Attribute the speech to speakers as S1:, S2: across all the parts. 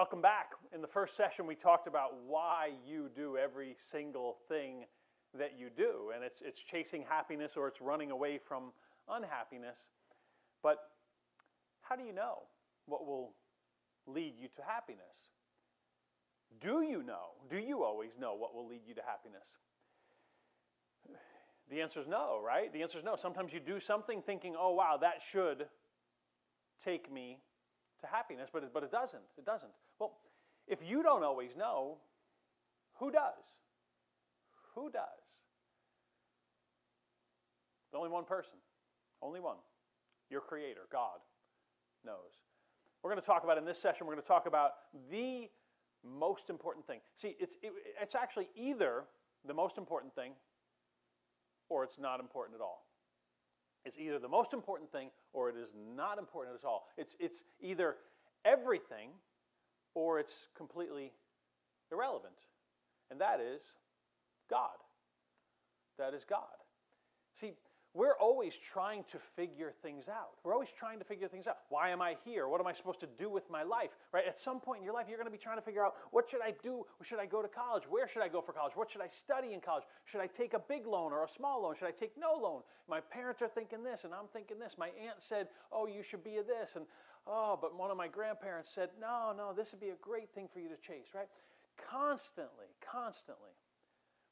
S1: Welcome back. In the first session, we talked about why you do every single thing that you do. And it's chasing happiness or it's running away from unhappiness. But how do you know what will lead you to happiness? Do you know? Do you always know what will lead you to happiness? The answer is no, right? The answer is no. Sometimes you do something thinking, oh, wow, that should take me to happiness, but it doesn't. It doesn't. Well, if you don't always know, who does? Who does? Only one person. Only one. Your Creator, God, knows. We're going to talk about, in this session, we're going to talk about the most important thing. See, it's actually either the most important thing or it's not important at all. It's either the most important thing or it is not important at all. It's either everything or it's completely irrelevant. And that is God. That is God. See, we're always trying to figure things out. We're always trying to figure things out. Why am I here? What am I supposed to do with my life? Right? At some point in your life, you're going to be trying to figure out, what should I do? Should I go to college? Where should I go for college? What should I study in college? Should I take a big loan or a small loan? Should I take no loan? My parents are thinking this, and I'm thinking this. My aunt said, oh, you should be a this. And, oh, but one of my grandparents said, no, this would be a great thing for you to chase, right? Constantly,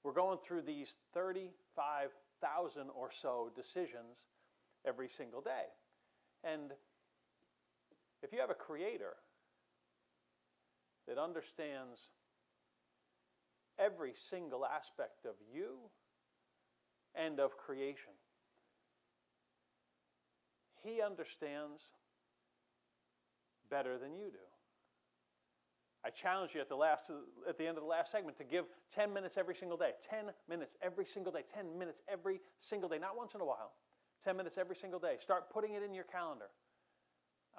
S1: we're going through these 35,000 or so decisions every single day. And if you have a Creator that understands every single aspect of you and of creation, He understands better than you do. I challenge you at the end of the last segment to give 10 minutes every single day. 10 minutes every single day. 10 minutes every single day. Not once in a while. 10 minutes every single day. Start putting it in your calendar.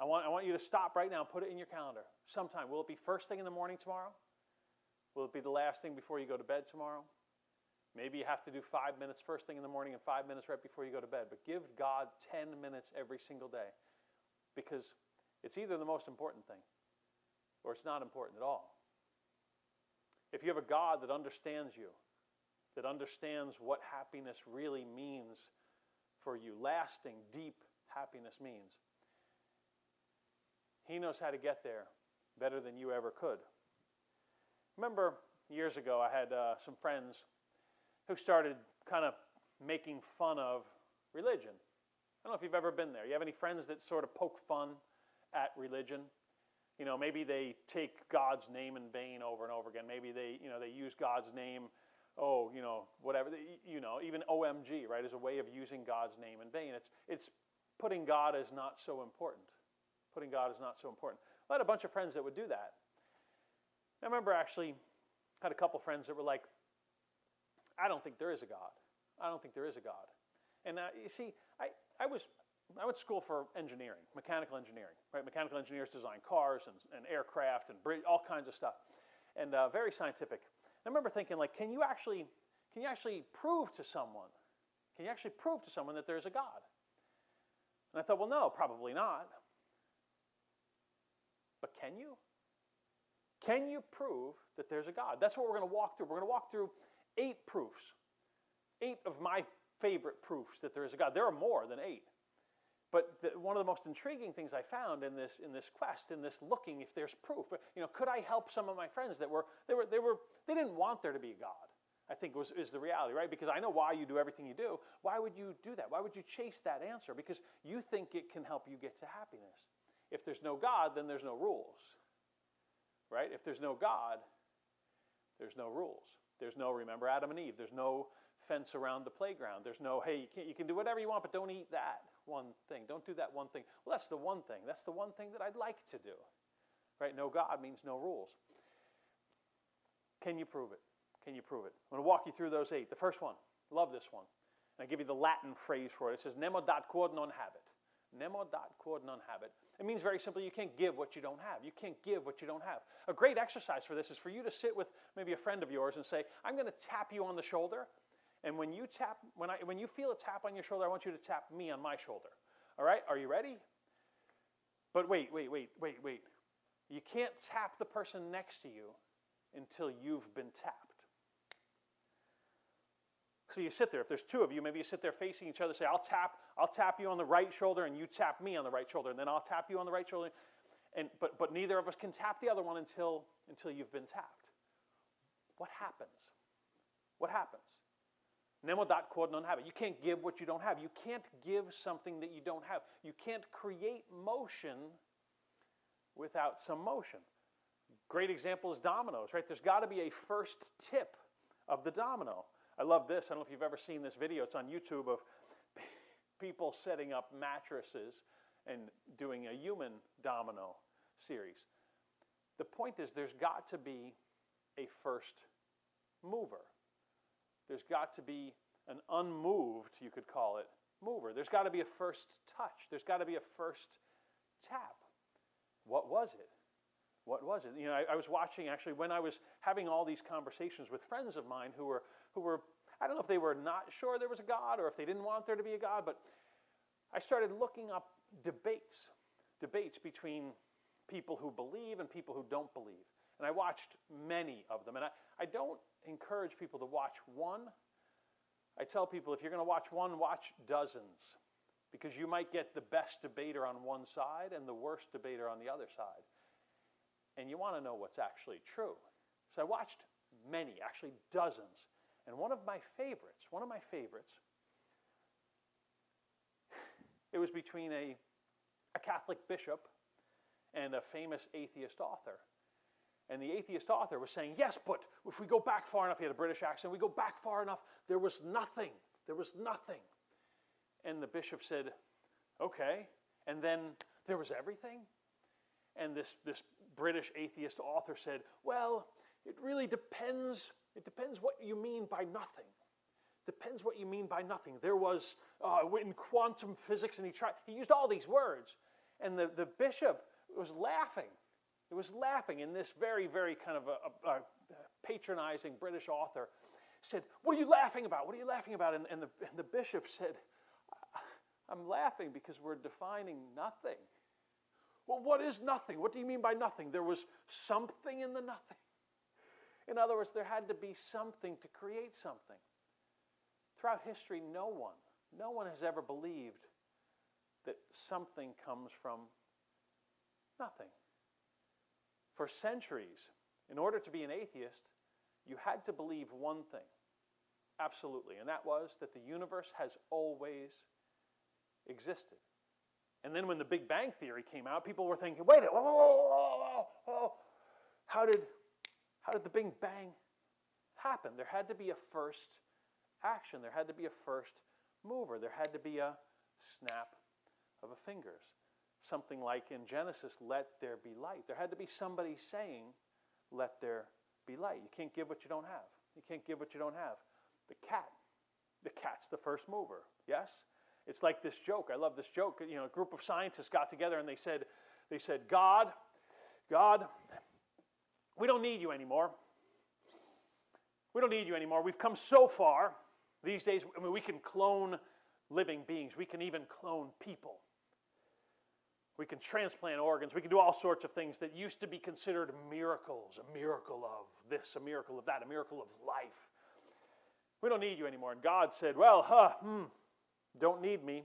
S1: I want you to stop right now and put it in your calendar. Sometime. Will it be first thing in the morning tomorrow? Will it be the last thing before you go to bed tomorrow? Maybe you have to do 5 minutes first thing in the morning and 5 minutes right before you go to bed. But give God 10 minutes every single day. Because it's either the most important thing or it's not important at all. If you have a God that understands you, that understands what happiness really means for you, lasting, deep happiness means, He knows how to get there better than you ever could. Remember, years ago, I had some friends who started kind of making fun of religion. I don't know if you've ever been there. You have any friends that sort of poke fun at religion? You know, maybe they take God's name in vain over and over again. Maybe they use God's name, whatever. Even OMG, right, is a way of using God's name in vain. It's putting God as not so important. Putting God as not so important. I had a bunch of friends that would do that. I remember actually had a couple friends that were like, I don't think there is a God. I don't think there is a God. And you see, I went to school for engineering, mechanical engineering, right? Mechanical engineers design cars and aircraft and all kinds of stuff, and very scientific. I remember thinking, like, can you actually prove to someone? Can you actually prove to someone that there's a God? And I thought, well, no, probably not. But can you? Can you prove that there's a God? That's what we're going to walk through. We're going to walk through 8 proofs, 8 of my favorite proofs that there is a God. There are more than 8. But one of the most intriguing things I found in this quest, in this looking if there's proof, could I help some of my friends that they didn't want there to be a God? I think is the reality, right? Because I know why you do everything you do. Why would you do that? Why would you chase that answer? Because you think it can help you get to happiness. If there's no God, then there's no rules, right? If there's no God, there's no rules. There's no, remember Adam and Eve, there's no fence around the playground. There's no, hey, you can do whatever you want, but don't eat that one thing. Don't do that one thing. Well, that's the one thing. That's the one thing that I'd like to do, right? No God means no rules. Can you prove it? Can you prove it? I'm going to walk you through those 8. The first one, love this one. And I give you the Latin phrase for it. It says, nemo dat quod non habet. Nemo dat quod non habet. It means very simply, you can't give what you don't have. You can't give what you don't have. A great exercise for this is for you to sit with maybe a friend of yours and say, I'm going to tap you on the shoulder. And when you feel a tap on your shoulder, I want you to tap me on my shoulder. All right? Are you ready? But wait. You can't tap the person next to you until you've been tapped. So you sit there. If there's two of you, maybe you sit there facing each other, say, I'll tap you on the right shoulder and you tap me on the right shoulder, and then I'll tap you on the right shoulder. But neither of us can tap the other one until you've been tapped. What happens? What happens? Nemo dat quod non habet. You can't give what you don't have. You can't give something that you don't have. You can't create motion without some motion. Great example is dominoes, right? There's got to be a first tip of the domino. I love this. I don't know if you've ever seen this video. It's on YouTube of people setting up mattresses and doing a human domino series. The point is there's got to be a first mover. There's got to be an unmoved, you could call it, mover. There's got to be a first touch. There's got to be a first tap. What was it? What was it? You know, I was watching, actually, when I was having all these conversations with friends of mine who were, I don't know if they were not sure there was a God or if they didn't want there to be a God, but I started looking up debates between people who believe and people who don't believe. And I watched many of them. And I don't encourage people to watch one. I tell people, if you're going to watch one, watch dozens. Because you might get the best debater on one side and the worst debater on the other side. And you want to know what's actually true. So I watched many, actually dozens. And one of my favorites, it was between a Catholic bishop and a famous atheist author. And the atheist author was saying, yes, but if we go back far enough, he had a British accent, we go back far enough, there was nothing. There was nothing. And the bishop said, okay. And then there was everything? And this British atheist author said, well, it really depends. It depends what you mean by nothing. Depends what you mean by nothing. There was, in quantum physics, and he used all these words. And the bishop was laughing. It was laughing, and this very, very kind of a patronizing British author said, what are you laughing about? What are you laughing about? And the bishop said, I'm laughing because we're defining nothing. Well, what is nothing? What do you mean by nothing? There was something in the nothing. In other words, there had to be something to create something. Throughout history, no one has ever believed that something comes from nothing. For centuries, in order to be an atheist, you had to believe one thing, absolutely, and that was that the universe has always existed. And then when the Big Bang Theory came out, people were thinking, wait, how did the Big Bang happen? There had to be a first action. There had to be a first mover. There had to be a snap of a fingers. Something like in Genesis, let there be light. There had to be somebody saying, let there be light. You can't give what you don't have. You can't give what you don't have. The cat's the first mover, yes? It's like this joke. I love this joke. You know, a group of scientists got together and they said, God, we don't need you anymore. We don't need you anymore. We've come so far. These days, I mean, we can clone living beings. We can even clone people. We can transplant organs. We can do all sorts of things that used to be considered miracles. A miracle of this, a miracle of that, a miracle of life. We don't need you anymore. And God said, well, don't need me.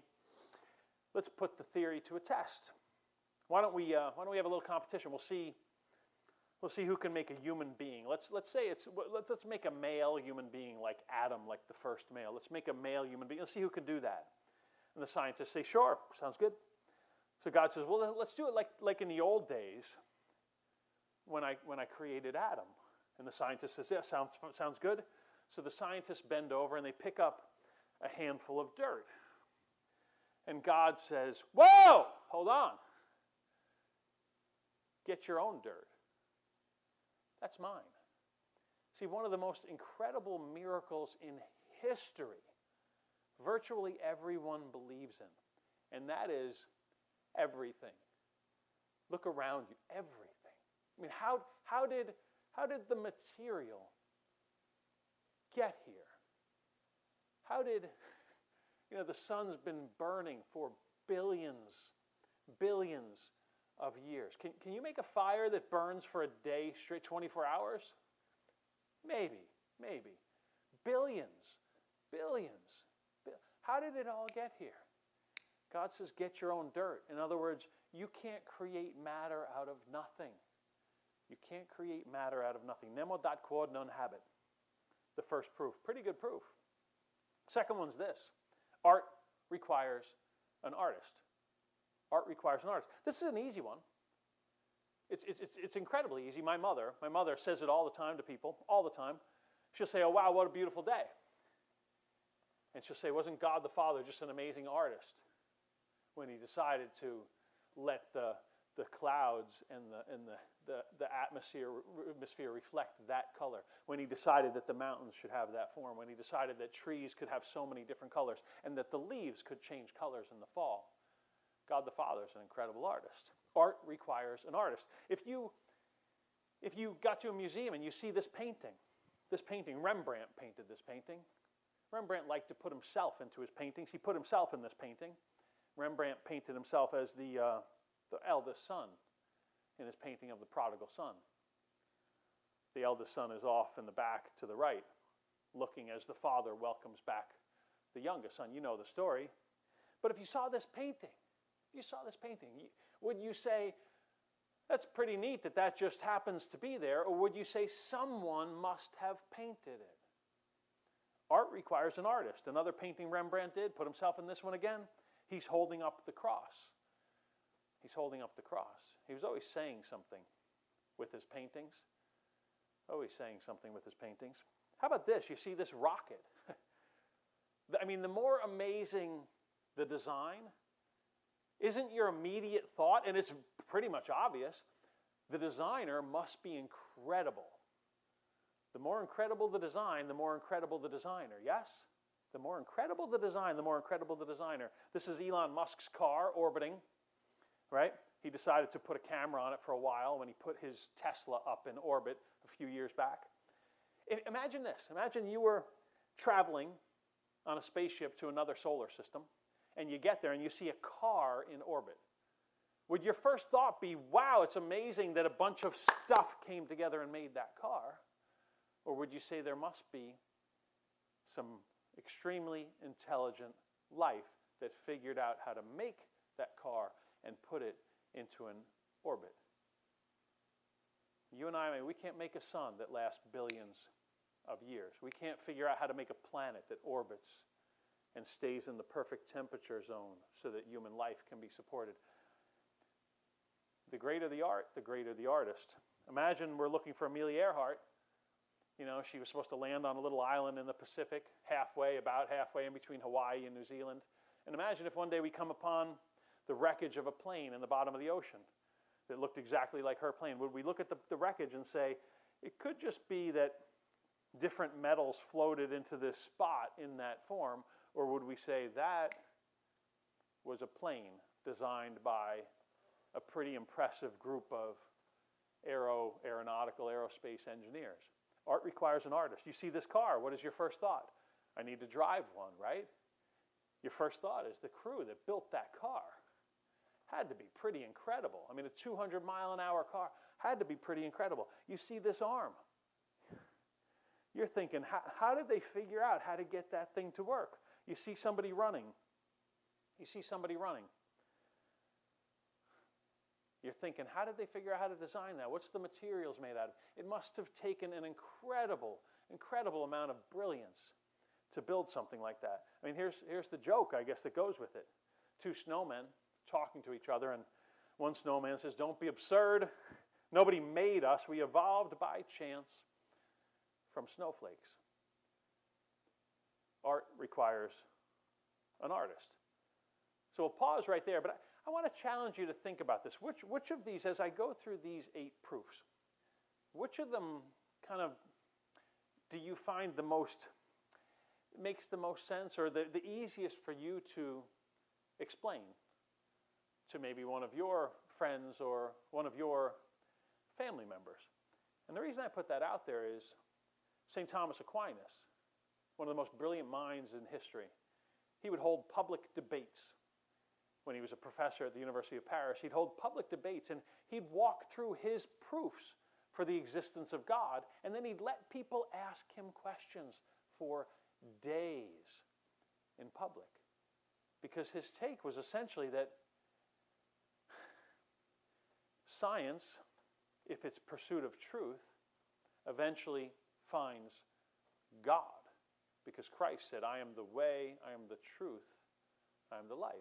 S1: Let's put the theory to a test. Why don't we have a little competition? We'll see who can make a human being. Let's make a male human being like Adam, like the first male. Let's make a male human being. Let's see who can do that. And the scientists say, sure, sounds good. So God says, well, let's do it like in the old days when I created Adam. And the scientist says, yeah, sounds good. So the scientists bend over and they pick up a handful of dirt. And God says, whoa, hold on. Get your own dirt. That's mine. See, one of the most incredible miracles in history, virtually everyone believes in, and that is everything. Look around you, everything. I mean, how did the material get here? How did, the sun's been burning for billions of years. Can you make a fire that burns for a day straight, 24 hours? Maybe. Billions. How did it all get here? God says, get your own dirt. In other words, you can't create matter out of nothing. You can't create matter out of nothing. Nemo dat quod nonhabit. The first proof. Pretty good proof. Second one's this. Art requires an artist. Art requires an artist. This is an easy one. It's incredibly easy. My mother says it all the time to people, all the time. She'll say, oh, wow, what a beautiful day. And she'll say, wasn't God the Father just an amazing artist when he decided to let the clouds and the atmosphere reflect that color, when he decided that the mountains should have that form, when he decided that trees could have so many different colors, and that the leaves could change colors in the fall. God the Father is an incredible artist. Art requires an artist. If you got to a museum and you see this painting, Rembrandt painted this painting. Rembrandt liked to put himself into his paintings. He put himself in this painting. Rembrandt painted himself as the eldest son in his painting of the prodigal son. The eldest son is off in the back to the right, looking as the father welcomes back the youngest son. You know the story. But if you saw this painting, would you say, that's pretty neat that just happens to be there, or would you say someone must have painted it? Art requires an artist. Another painting Rembrandt did, put himself in this one again. He's holding up the cross. He's holding up the cross. He was always saying something with his paintings. Always saying something with his paintings. How about this? You see this rocket. I mean, the more amazing the design, isn't your immediate thought, and it's pretty much obvious, the designer must be incredible. The more incredible the design, the more incredible the designer. Yes? The more incredible the design, the more incredible the designer. This is Elon Musk's car orbiting, right? He decided to put a camera on it for a while when he put his Tesla up in orbit a few years back. Imagine this. Imagine you were traveling on a spaceship to another solar system, and you get there and you see a car in orbit. Would your first thought be, wow, it's amazing that a bunch of stuff came together and made that car? Or would you say there must be some extremely intelligent life that figured out how to make that car and put it into an orbit? You and I, we can't make a sun that lasts billions of years. We can't figure out how to make a planet that orbits and stays in the perfect temperature zone so that human life can be supported. The greater the art, the greater the artist. Imagine we're looking for Amelia Earhart. You know, she was supposed to land on a little island in the Pacific, about halfway in between Hawaii and New Zealand. And imagine if one day we come upon the wreckage of a plane in the bottom of the ocean that looked exactly like her plane. Would we look at the wreckage and say, it could just be that different metals floated into this spot in that form, or would we say that was a plane designed by a pretty impressive group of aeronautical, aerospace engineers? Art requires an artist. You see this car, what is your first thought? I need to drive one, right? Your first thought is the crew that built that car had to be pretty incredible. I mean, a 200-mile-an-hour car had to be pretty incredible. You see this arm. You're thinking, how did they figure out how to get that thing to work? You see somebody running. You're thinking, how did they figure out how to design that? What's the materials made out of? It must have taken an incredible amount of brilliance to build something like that. I mean, here's the joke, I guess, that goes with it. Two snowmen talking to each other, and one snowman says, don't be absurd. Nobody made us. We evolved by chance from snowflakes. Art requires an artist. So we'll pause right there, but I want to challenge you to think about this. Which of these, as I go through these 8 proofs, which of them kind of do you find makes the most sense, or the easiest for you to explain to maybe one of your friends or one of your family members? And the reason I put that out there is St. Thomas Aquinas, one of the most brilliant minds in history. He would hold public debates when he was a professor at the University of Paris, he'd hold public debates and he'd walk through his proofs for the existence of God, and then he'd let people ask him questions for days in public. Because his take was essentially that science, if it's pursuit of truth, eventually finds God. Because Christ said, I am the way, I am the truth, I am the life.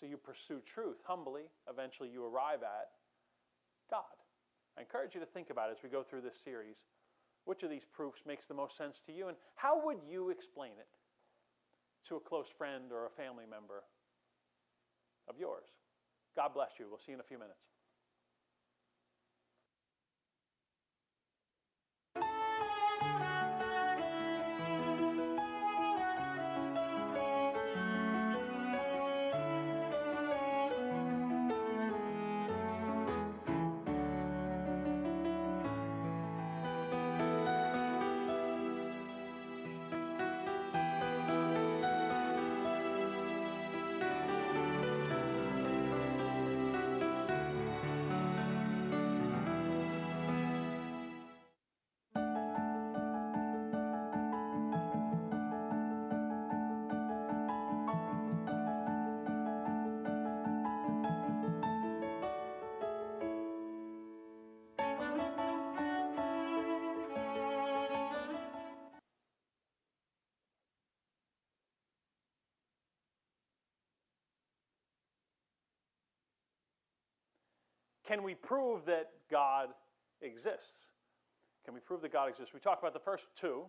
S1: So you pursue truth humbly, eventually you arrive at God. I encourage you to think about it as we go through this series. Which of these proofs makes the most sense to you, and how would you explain it to a close friend or a family member of yours? God bless you. We'll see you in a few minutes. Can we prove that God exists? Can we prove that God exists? We talked about the first two,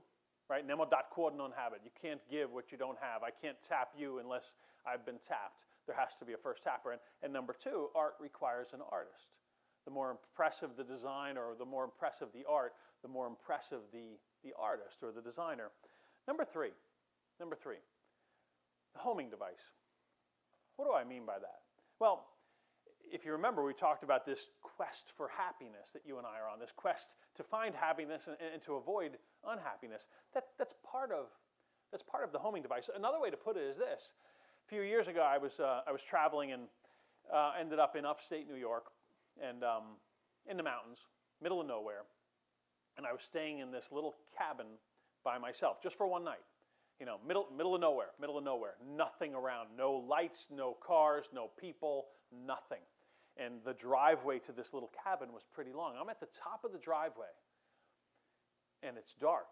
S1: right? Nemo dat quod non habet. You can't give what you don't have. I can't tap you unless I've been tapped. There has to be a first tapper. And number two, art requires an artist. The more impressive the design or the more impressive the art, the more impressive the artist or the designer. Number three, the homing device. What do I mean by that? Well, if you remember, we talked about this quest for happiness that you and I are on, this quest to find happiness and to avoid unhappiness. That's part of the homing device. Another way to put it is this. A few years ago, I was traveling and ended up in upstate New York and in the mountains, middle of nowhere. And I was staying in this little cabin by myself, just for one night. You know, middle of nowhere, nothing around, no lights, no cars, no people, nothing. And the driveway to this little cabin was pretty long. I'm at the top of the driveway, and it's dark.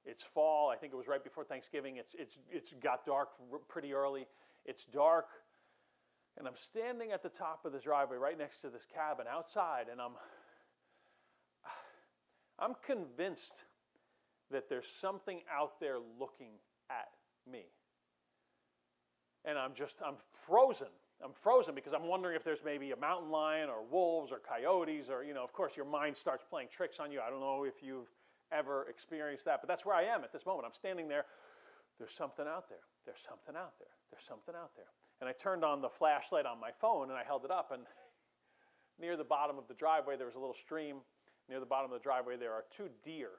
S1: It's fall. I think it was right before Thanksgiving. It's got dark pretty early. It's dark, and I'm standing at the top of the driveway right next to this cabin outside, and I'm convinced that there's something out there looking at me. And I'm frozen. I'm frozen because I'm wondering if there's maybe a mountain lion or wolves or coyotes or, of course your mind starts playing tricks on you. I don't know if you've ever experienced that, but that's where I am at this moment. I'm standing there. There's something out there. There's something out there. There's something out there. And I turned on the flashlight on my phone and I held it up, and near the bottom of the driveway there was a little stream. Near the bottom of the driveway there are two deer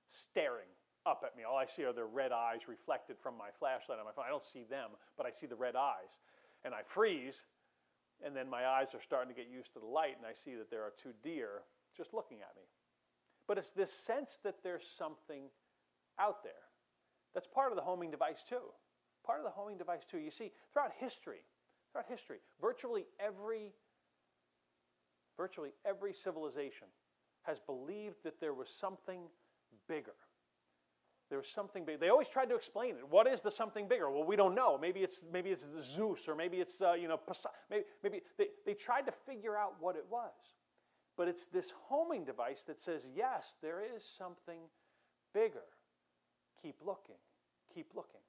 S1: staring up at me. All I see are their red eyes reflected from my flashlight on my phone. I don't see them, but I see the red eyes. And I freeze, and then my eyes are starting to get used to the light, and I see that there are two deer just looking at me. But it's this sense that there's something out there. That's part of the homing device too. Part of the homing device too. You see, throughout history, virtually every civilization has believed that there was something bigger. There was something big. They always tried to explain it. What is the something bigger? Well, we don't know. Maybe it's the Zeus, or maybe it's maybe they tried to figure out what it was. But it's this homing device that says, yes, there is something bigger. Keep looking. Keep looking.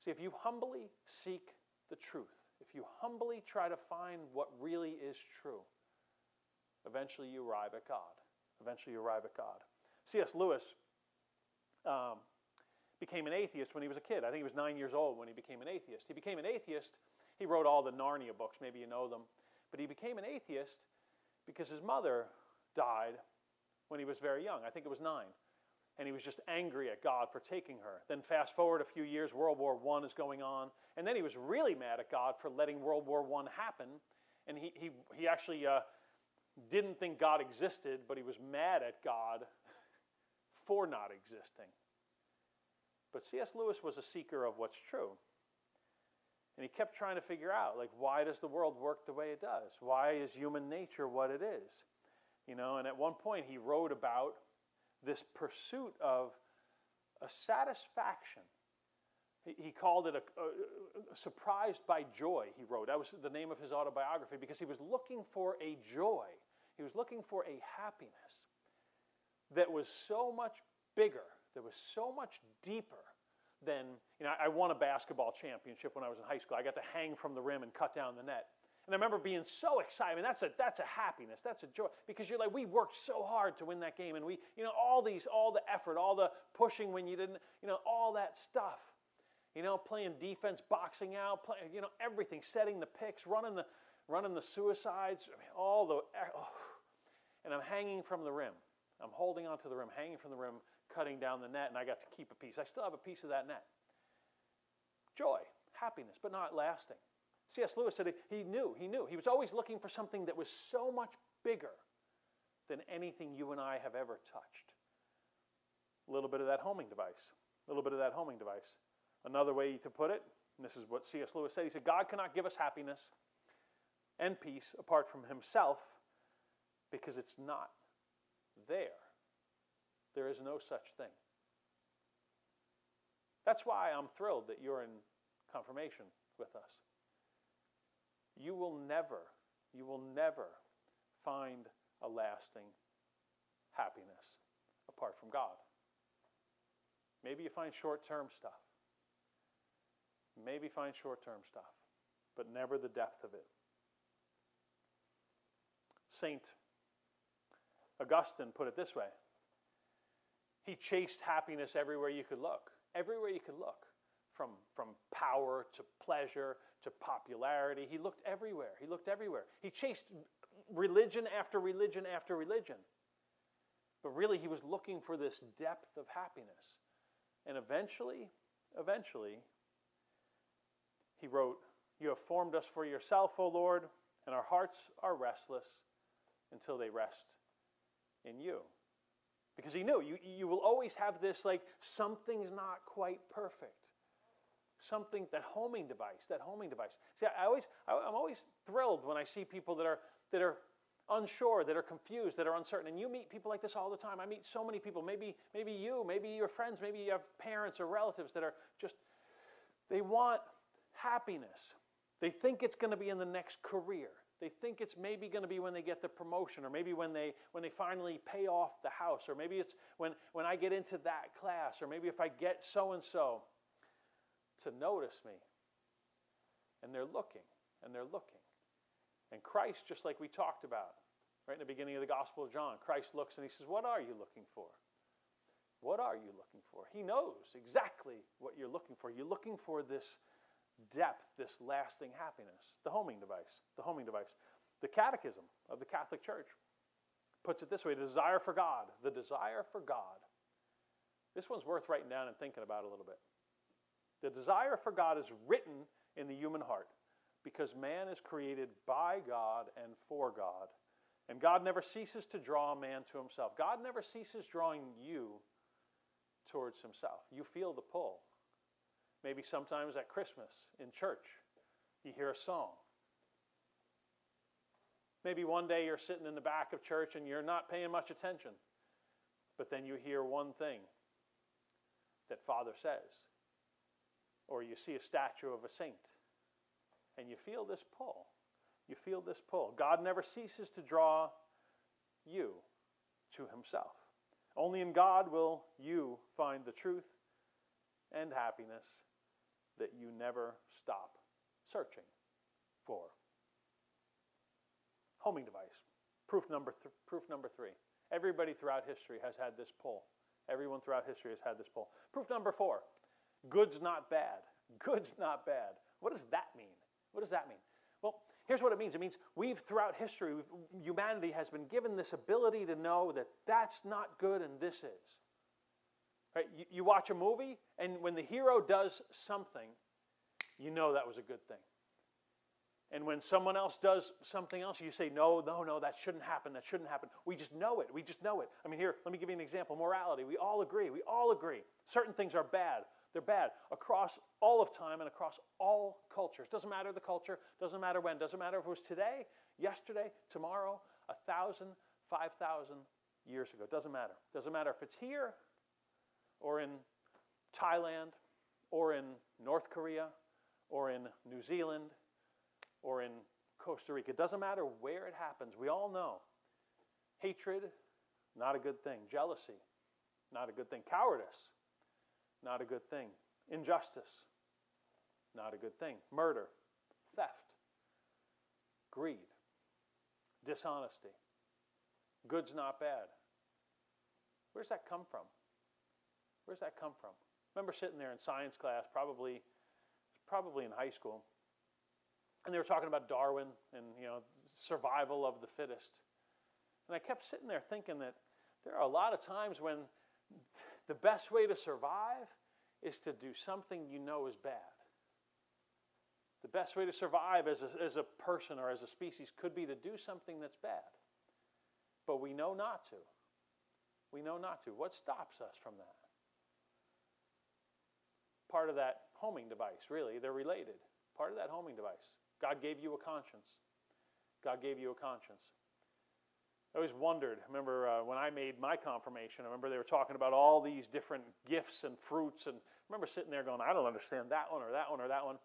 S1: See, if you humbly seek the truth, if you humbly try to find what really is true, eventually you arrive at God. Eventually you arrive at God. C.S. Lewis became an atheist when he was a kid. I think he was 9 years old when he became an atheist. He became an atheist. He wrote all the Narnia books. Maybe you know them. But he became an atheist because his mother died when he was very young. I think it was 9. and he was just angry at God for taking her. Then fast forward a few years, World War I is going on, and then he was really mad at God for letting World War I happen, and he actually didn't think God existed, but he was mad at God for not existing. But C.S. Lewis was a seeker of what's true. And he kept trying to figure out, like, why does the world work the way it does? Why is human nature what it is? And at one point he wrote about this pursuit of a satisfaction. He called it a surprised by joy, he wrote. That was the name of his autobiography, because he was looking for a joy. He was looking for a happiness that was so much bigger, that was so much deeper than, I won a basketball championship when I was in high school. I got to hang from the rim and cut down the net. And I remember being so excited. I mean, that's a happiness, that's a joy, because you're like, we worked so hard to win that game, and we, all the effort, all the pushing when you didn't, all that stuff. Playing defense, boxing out, playing, everything, setting the picks, running the suicides, and I'm hanging from the rim. I'm holding onto the rim, hanging from the rim, cutting down the net, and I got to keep a piece. I still have a piece of that net. Joy, happiness, but not lasting. C.S. Lewis said he knew. He was always looking for something that was so much bigger than anything you and I have ever touched. A little bit of that homing device. Another way to put it, and this is what C.S. Lewis said, he said, God cannot give us happiness and peace apart from himself, because it's not there. There is no such thing. That's why I'm thrilled that you're in confirmation with us. You will never find a lasting happiness apart from God. Maybe you find short-term stuff. But never the depth of it. Saint Augustine put it this way. He chased happiness everywhere you could look. Everywhere you could look. From power to pleasure to popularity. He looked everywhere. He chased religion after religion after religion. But really he was looking for this depth of happiness. And eventually, he wrote, "You have formed us for yourself, O Lord, and our hearts are restless until they rest in you." Because he knew you will always have this, like, something's not quite perfect. Something, that homing device. See, I'm always thrilled when I see people that are unsure, that are confused, that are uncertain. And you meet people like this all the time. I meet so many people. Maybe you, maybe your friends, maybe you have parents or relatives that are just, they want happiness. They think it's going to be in the next career. They think it's maybe going to be when they get the promotion, or maybe when they finally pay off the house, or maybe it's when I get into that class, or maybe if I get so-and-so to notice me. And they're looking. And Christ, just like we talked about, right in the beginning of the Gospel of John, Christ looks and he says, what are you looking for? What are you looking for? He knows exactly what you're looking for. You're looking for this depth, this lasting happiness. The homing device. The Catechism of the Catholic Church puts it this way: the desire for God. This one's worth writing down and thinking about a little bit. The desire for God is written in the human heart because man is created by God and for God. And God never ceases to draw man to himself. God never ceases drawing you towards himself. You feel the pull. Maybe sometimes at Christmas in church, you hear a song. Maybe one day you're sitting in the back of church and you're not paying much attention. But then you hear one thing that Father says. Or you see a statue of a saint. And you feel this pull. God never ceases to draw you to himself. Only in God will you find the truth and happiness that you never stop searching for. Homing device. Proof number 3. Everybody throughout history has had this pull. Everyone throughout history has had this pull. Proof number 4. Good's not bad. Good's not bad. What does that mean? Well, here's what it means. It means throughout history, humanity has been given this ability to know that that's not good and this is. Right? You watch a movie, and when the hero does something, you know that was a good thing. And when someone else does something else, you say, no, that shouldn't happen, that shouldn't happen. We just know it. I mean, here, let me give you an example. Morality, we all agree. Certain things are bad. They're bad across all of time and across all cultures. Doesn't matter the culture, doesn't matter when, doesn't matter if it was today, yesterday, tomorrow, 1,000, 5,000 years ago. Doesn't matter. Doesn't matter if it's here or in Thailand or in North Korea or in New Zealand or in Costa Rica. It doesn't matter where it happens. We all know. Hatred, not a good thing. Jealousy, not a good thing. Cowardice, not a good thing. Injustice, not a good thing. Murder, theft, greed, dishonesty. Good's not bad. Where's that come from? Where's that come from? I remember sitting there in science class, probably in high school, and they were talking about Darwin and survival of the fittest. And I kept sitting there thinking that there are a lot of times when the best way to survive is to do something you know is bad. The best way to survive as a person or as a species could be to do something that's bad. But we know not to. We know not to. What stops us from that? Part of that homing device, really. They're related. Part of that homing device. God gave you a conscience. God gave you a conscience. I always wondered, I remember when I made my confirmation, I remember they were talking about all these different gifts and fruits, and I remember sitting there going, I don't understand that one or that one or that one.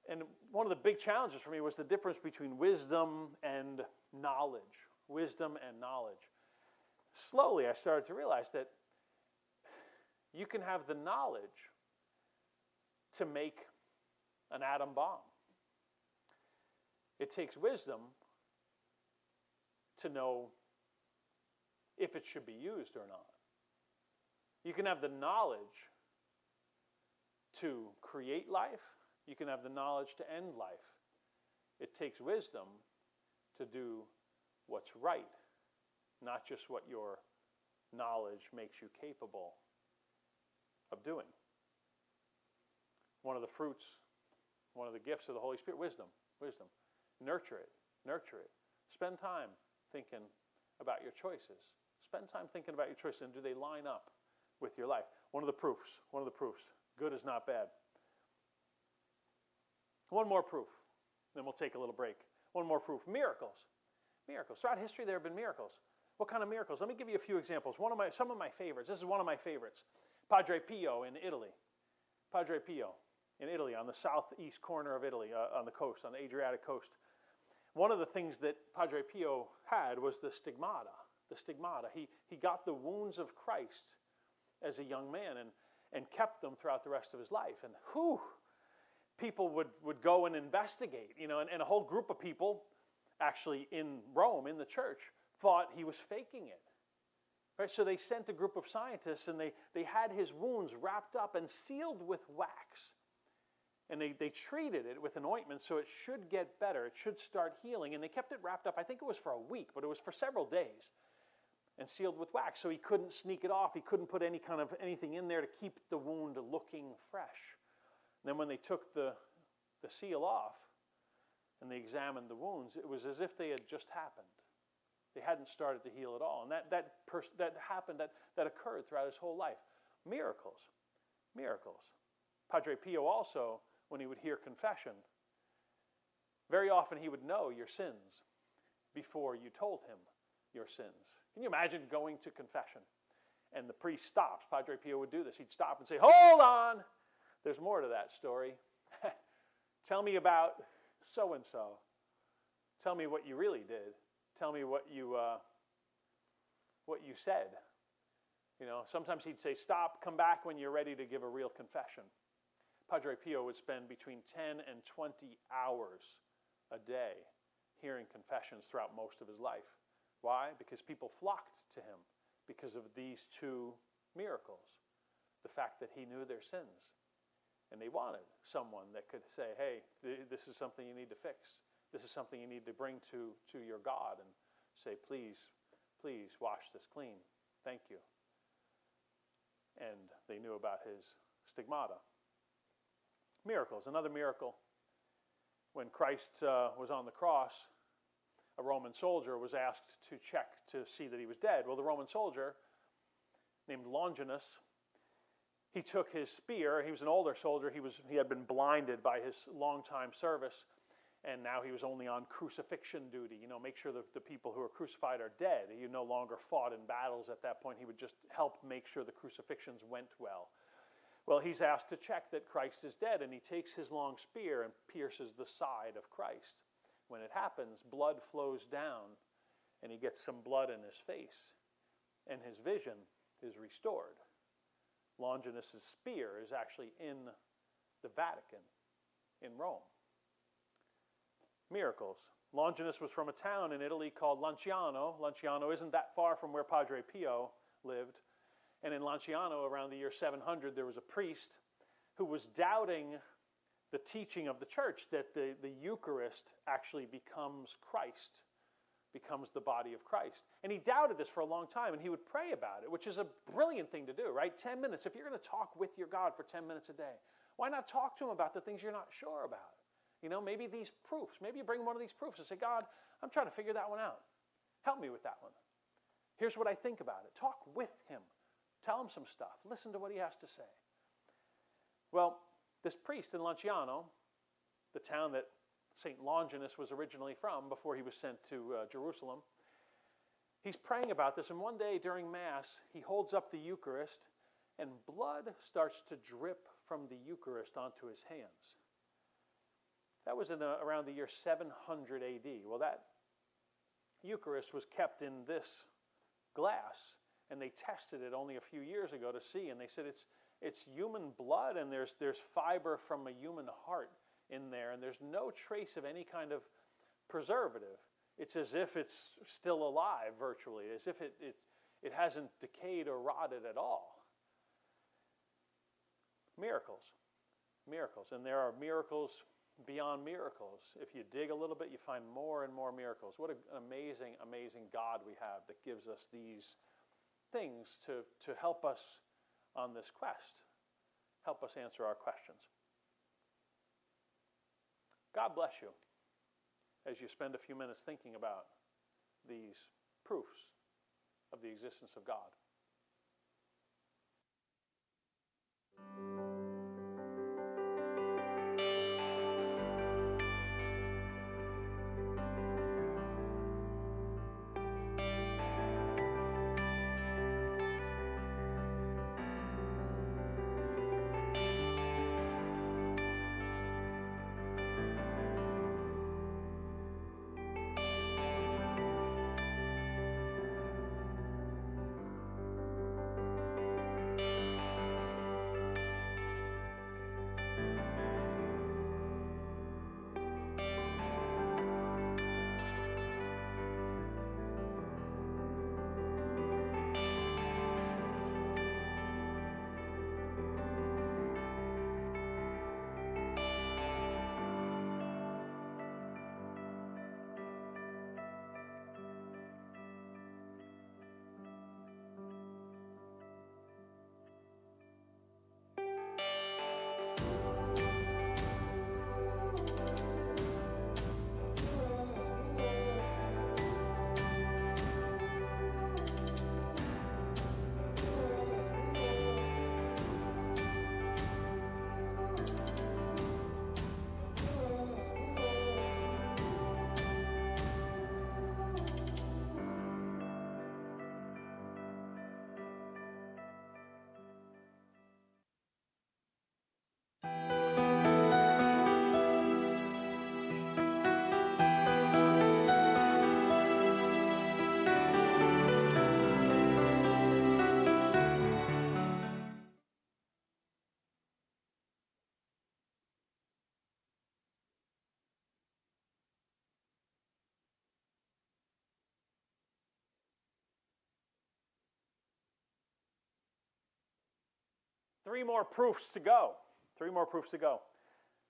S1: And one of the big challenges for me was the difference between wisdom and knowledge. Wisdom and knowledge. Slowly I started to realize that you can have the knowledge to make an atom bomb. It takes wisdom to know if it should be used or not. You can have the knowledge to create life. You can have the knowledge to end life. It takes wisdom to do what's right, not just what your knowledge makes you capable of doing. One of the fruits, one of the gifts of the Holy Spirit, wisdom. Nurture it. Spend time thinking about your choices. Spend time thinking about your choices, and do they line up with your life? One of the proofs. Good is not bad. One more proof, then we'll take a little break. One more proof. Miracles. Throughout history, there have been miracles. What kind of miracles? Let me give you a few examples. Some of my favorites. This is one of my favorites. Padre Pio in Italy. On the southeast corner of Italy, on the coast, on the Adriatic coast. One of the things that Padre Pio had was the stigmata. He got the wounds of Christ as a young man and kept them throughout the rest of his life. And people would go and investigate, and a whole group of people actually in Rome, in the church, thought he was faking it. Right? So they sent a group of scientists, and they had his wounds wrapped up and sealed with wax. And they treated it with an ointment so it should get better. It should start healing. And they kept it wrapped up, I think it was for a week, but it was for several days, and sealed with wax. So he couldn't sneak it off. He couldn't put anything in there to keep the wound looking fresh. And then when they took the seal off and they examined the wounds, it was as if they had just happened. They hadn't started to heal at all. And that happened, that occurred throughout his whole life. Miracles. Padre Pio also, when he would hear confession, very often he would know your sins before you told him your sins. Can you imagine going to confession and the priest stops? Padre Pio would do this. He'd stop and say, hold on, there's more to that story. Tell me about so-and-so. Tell me what you really did. Tell me what you said. Sometimes he'd say, stop, come back when you're ready to give a real confession. Padre Pio would spend between 10 and 20 hours a day hearing confessions throughout most of his life. Why? Because people flocked to him because of these two miracles. The fact that he knew their sins. And they wanted someone that could say, hey, this is something you need to fix. This is something you need to bring to your God and say, please wash this clean. Thank you. and they knew about his stigmata. Miracles. Another miracle. When Christ was on the cross, a Roman soldier was asked to check to see that he was dead. Well, the Roman soldier, named Longinus, he took his spear. He was an older soldier. He had been blinded by his long-time service, and now he was only on crucifixion duty. Make sure that the people who are crucified are dead. He no longer fought in battles at that point. He would just help make sure the crucifixions went well. Well, he's asked to check that Christ is dead, and he takes his long spear and pierces the side of Christ. When it happens, blood flows down, and he gets some blood in his face, and his vision is restored. Longinus' spear is actually in the Vatican in Rome. Miracles. Longinus was from a town in Italy called Lanciano. Lanciano isn't that far from where Padre Pio lived. And in Lanciano, around the year 700, there was a priest who was doubting the teaching of the church that the Eucharist actually becomes Christ, becomes the body of Christ. And he doubted this for a long time, and he would pray about it, which is a brilliant thing to do, right? 10 minutes. If you're going to talk with your God for 10 minutes a day, why not talk to him about the things you're not sure about? Maybe these proofs. Maybe you bring one of these proofs and say, God, I'm trying to figure that one out. Help me with that one. Here's what I think about it. Talk with him. Tell him some stuff. Listen to what he has to say. Well, this priest in Lanciano, the town that St. Longinus was originally from before he was sent to Jerusalem, he's praying about this, and one day during Mass, he holds up the Eucharist, and blood starts to drip from the Eucharist onto his hands. That was in around the year 700 AD. Well, that Eucharist was kept in this glass, and they tested it only a few years ago to see, and they said it's human blood, and there's fiber from a human heart in there, and there's no trace of any kind of preservative. It's as if it's still alive virtually, as if it hasn't decayed or rotted at all. Miracles. And there are miracles beyond miracles. If you dig a little bit, you find more and more miracles. What an amazing, amazing God we have that gives us these things to help us on this quest, help us answer our questions. God bless you as you spend a few minutes thinking about these proofs of the existence of God. Three more proofs to go.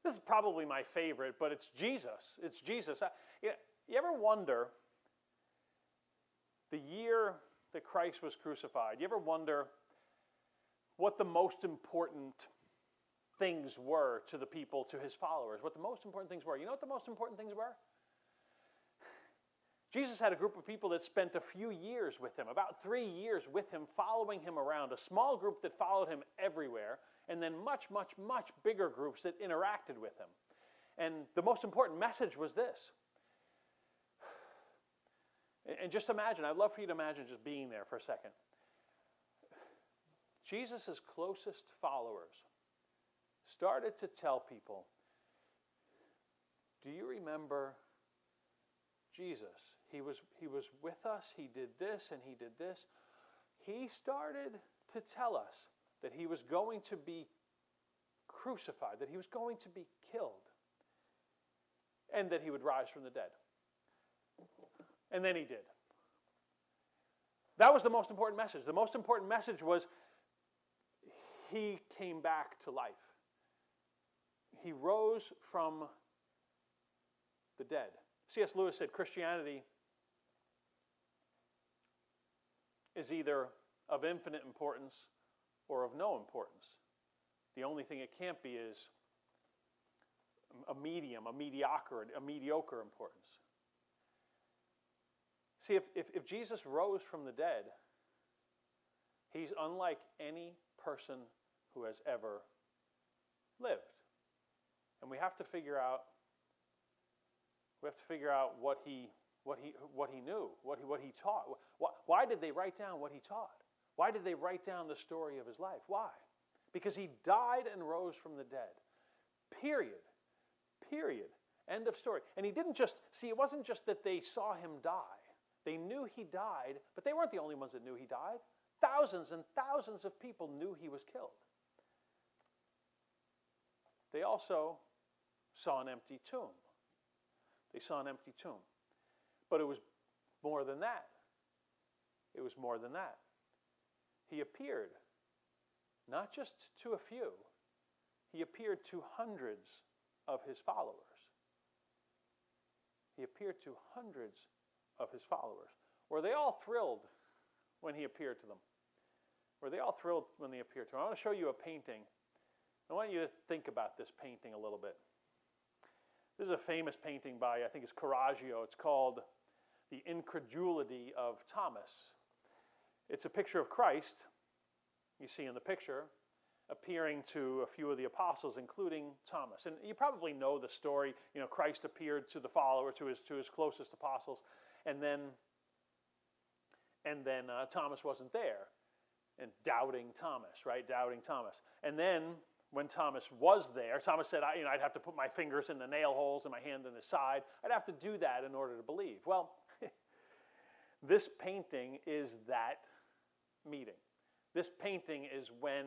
S1: This is probably my favorite, but it's Jesus. It's Jesus. You ever wonder, the year that Christ was crucified, you ever wonder what the most important things were to the people, to his followers. What the most important things were. You know what the most important things were? Jesus had a group of people that spent a few years with him, about 3 years with him, following him around. A small group that followed him everywhere, and then much, much, much bigger groups that interacted with him. And the most important message was this. And just imagine, I'd love for you to imagine just being there for a second. Jesus' closest followers started to tell people, do you remember Jesus? He was with us, he did this and he did this. He started to tell us that he was going to be crucified, that he was going to be killed, and that he would rise from the dead. And then he did. That was the most important message. The most important message was he came back to life. He rose from the dead. C.S. Lewis said Christianity is either of infinite importance or of no importance. The only thing it can't be is a medium, a mediocre importance. See, if Jesus rose from the dead, he's unlike any person who has ever lived. And we have to figure out what he knew, what he taught. Why did they write down what he taught? Why did they write down the story of his life? Why? Because he died and rose from the dead. Period. End of story. And he didn't just, see, it wasn't just that they saw him die. They knew he died, but they weren't the only ones that knew he died. Thousands and thousands of people knew he was killed. They also saw an empty tomb. They saw an empty tomb. But it was more than that. It was more than that. He appeared, not just to a few, he appeared to hundreds of his followers. He appeared to hundreds of his followers. Were they all thrilled when he appeared to them? Were they all thrilled when he appeared to them? I want to show you a painting. I want you to think about this painting a little bit. This is a famous painting by, I think it's Caravaggio. It's called The Incredulity of Thomas. It's a picture of Christ, you see in the picture, appearing to a few of the apostles, including Thomas. And you probably know the story. You know, Christ appeared to the follower, to his closest apostles, and then Thomas wasn't there. And doubting Thomas, right? Doubting Thomas. And then when Thomas was there, Thomas said, I'd have to put my fingers in the nail holes and my hand in his side. I'd have to do that in order to believe. Well, this painting is that meeting. This painting is when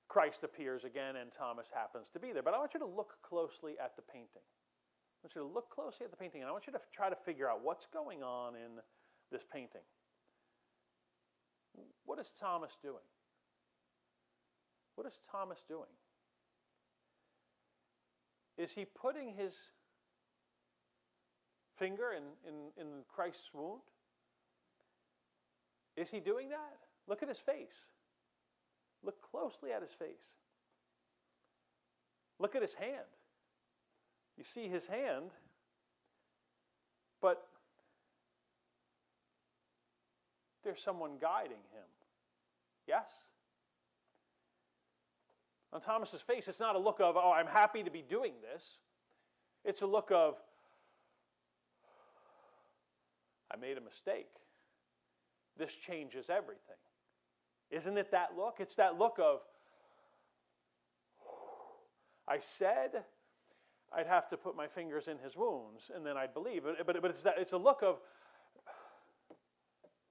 S1: Christ appears again and Thomas happens to be there. But I want you to look closely at the painting. I want you to look closely at the painting, and I want you to try to figure out what's going on in this painting. What is Thomas doing? What is Thomas doing? Is he putting his finger in Christ's wound? Is he doing that? Look at his face. Look closely at his face. Look at his hand. You see his hand, but there's someone guiding him. Yes? On Thomas's face, it's not a look of, I'm happy to be doing this. It's a look of, I made a mistake. This changes everything. Isn't it that look? It's that look of, I said I'd have to put my fingers in his wounds and then I'd believe. But it's a look of,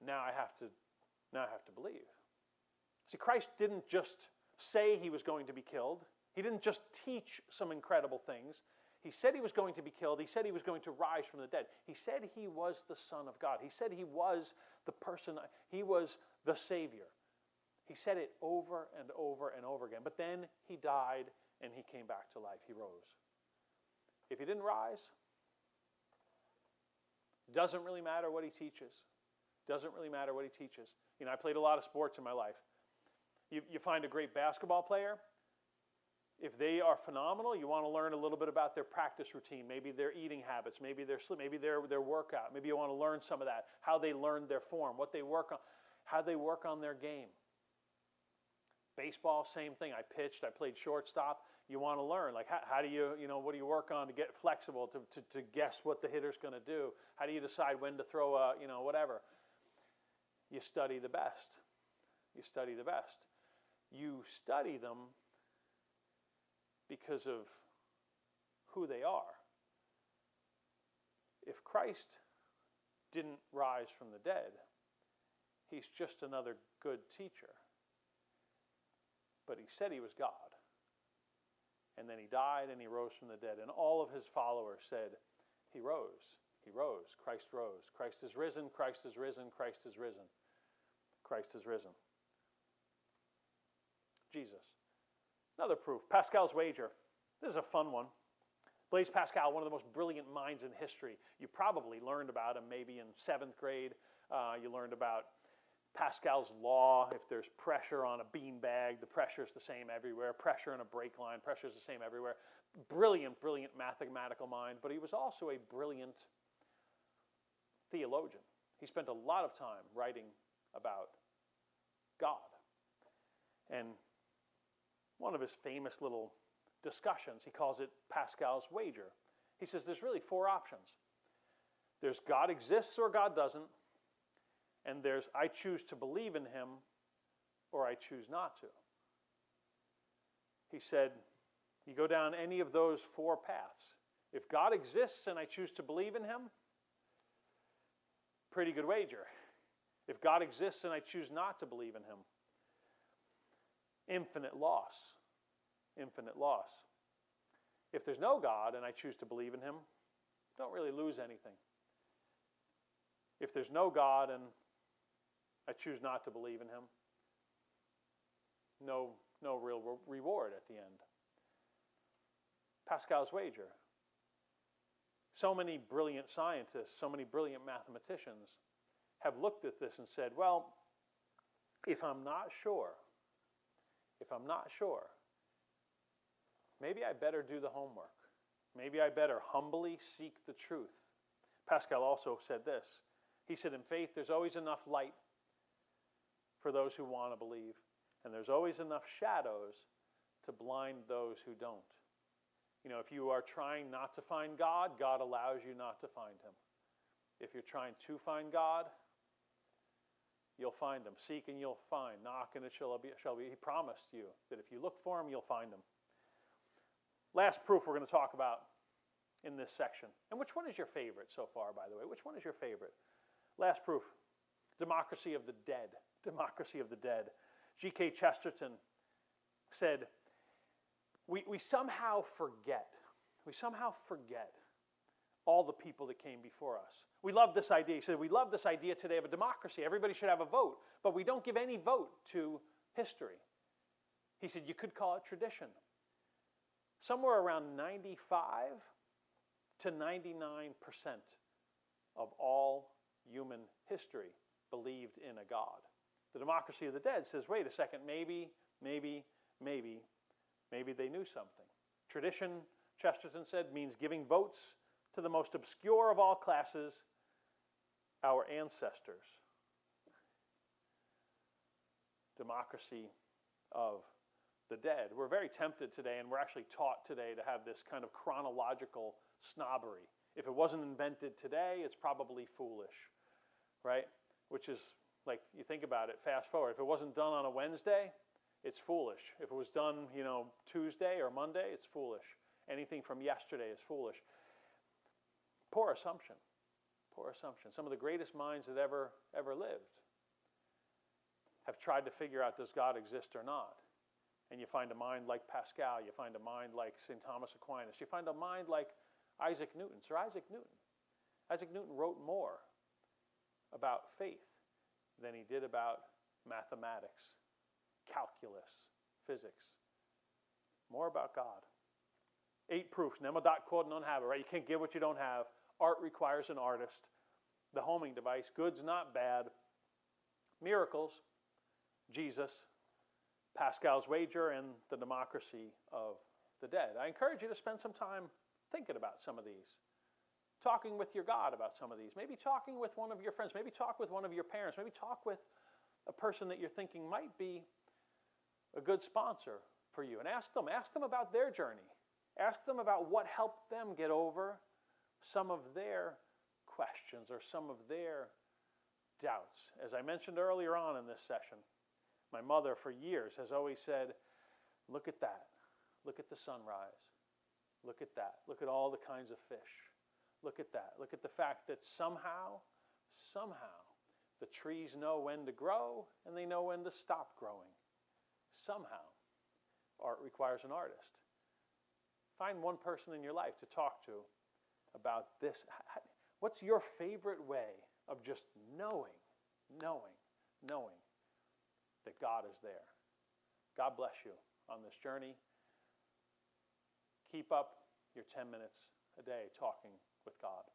S1: now I have to believe. See, Christ didn't just say he was going to be killed. He didn't just teach some incredible things. He said he was going to be killed. He said he was going to rise from the dead. He said he was the Son of God. He said he was the person, he was the Savior. He said it over and over and over again. But then he died and he came back to life. He rose. If he didn't rise, doesn't really matter what he teaches. Doesn't really matter what he teaches. You know, I played a lot of sports in my life. You find a great basketball player. If they are phenomenal, you want to learn a little bit about their practice routine, maybe their eating habits, maybe their sleep, maybe their workout. Maybe you want to learn some of that, how they learned their form, what they work on, how they work on their game. Baseball, same thing. I pitched, I played shortstop. You want to learn, like how do you, what do you work on to get flexible, to guess what the hitter's going to do? How do you decide when to throw a, whatever? You study the best. You study the best. You study them because of who they are. If Christ didn't rise from the dead, he's just another good teacher. But he said he was God. And then he died and he rose from the dead. And all of his followers said, he rose. He rose. Christ rose. Christ is risen. Christ is risen. Christ is risen. Christ is risen. Jesus. Another proof. Pascal's Wager. This is a fun one. Blaise Pascal, one of the most brilliant minds in history. You probably learned about him maybe in 7th grade. You learned about Pascal's law. If there's pressure on a beanbag, the pressure is the same everywhere. Pressure in a brake line, pressure is the same everywhere. Brilliant, brilliant mathematical mind, but he was also a brilliant theologian. He spent a lot of time writing about God. And one of his famous little discussions, he calls it Pascal's Wager. He says there's really 4 options. There's God exists or God doesn't. And there's I choose to believe in him or I choose not to. He said, you go down any of those 4 paths. If God exists and I choose to believe in him, pretty good wager. If God exists and I choose not to believe in him, infinite loss. Infinite loss. If there's no God and I choose to believe in him, don't really lose anything. If there's no God and I choose not to believe in him, no real reward at the end. Pascal's Wager. So many brilliant scientists, so many brilliant mathematicians have looked at this and said, well, if I'm not sure, maybe I better do the homework. Maybe I better humbly seek the truth. Pascal also said this. He said, in faith, there's always enough light for those who want to believe, and there's always enough shadows to blind those who don't. If you are trying not to find God, God allows you not to find him. If you're trying to find God, you'll find him. Seek and you'll find. Knock and it shall be. He promised you that if you look for him, you'll find him. Last proof we're going to talk about in this section. And which one is your favorite so far, by the way? Which one is your favorite? Last proof. Democracy of the dead. Democracy of the dead. G.K. Chesterton said, we somehow forget all the people that came before us. We love this idea. He said, we love this idea today of a democracy. Everybody should have a vote, but we don't give any vote to history. He said, you could call it tradition. Somewhere around 95 to 99% of all human history believed in a God. The democracy of the dead says, wait a second, maybe they knew something. Tradition, Chesterton said, means giving votes to the most obscure of all classes, our ancestors. Democracy of the dead. We're very tempted today, and we're actually taught today to have this kind of chronological snobbery. If it wasn't invented today, it's probably foolish, right? Which is, like, you think about it, fast forward. If it wasn't done on a Wednesday, it's foolish. If it was done, Tuesday or Monday, it's foolish. Anything from yesterday is foolish. Poor assumption. Poor assumption. Some of the greatest minds that ever lived have tried to figure out, does God exist or not? And you find a mind like Pascal. You find a mind like St. Thomas Aquinas. You find a mind like Isaac Newton. Sir Isaac Newton. Isaac Newton wrote more about faith than he did about mathematics, calculus, physics. More about God. 8 proofs. Nemo dot quod nonhabit, right? You can't give what you don't have. Art requires an artist. The homing device. Good's not bad. Miracles. Jesus. Pascal's Wager and the Democracy of the Dead. I encourage you to spend some time thinking about some of these, talking with your God about some of these, maybe talking with one of your friends, maybe talk with one of your parents, maybe talk with a person that you're thinking might be a good sponsor for you, and ask them about their journey. Ask them about what helped them get over some of their questions or some of their doubts. As I mentioned earlier on in this session, my mother for years has always said, look at that. Look at the sunrise. Look at that. Look at all the kinds of fish. Look at that. Look at the fact that somehow, the trees know when to grow and they know when to stop growing. Somehow, art requires an artist. Find one person in your life to talk to about this. What's your favorite way of just knowing that God is there? God bless you on this journey. Keep up your 10 minutes a day talking with God.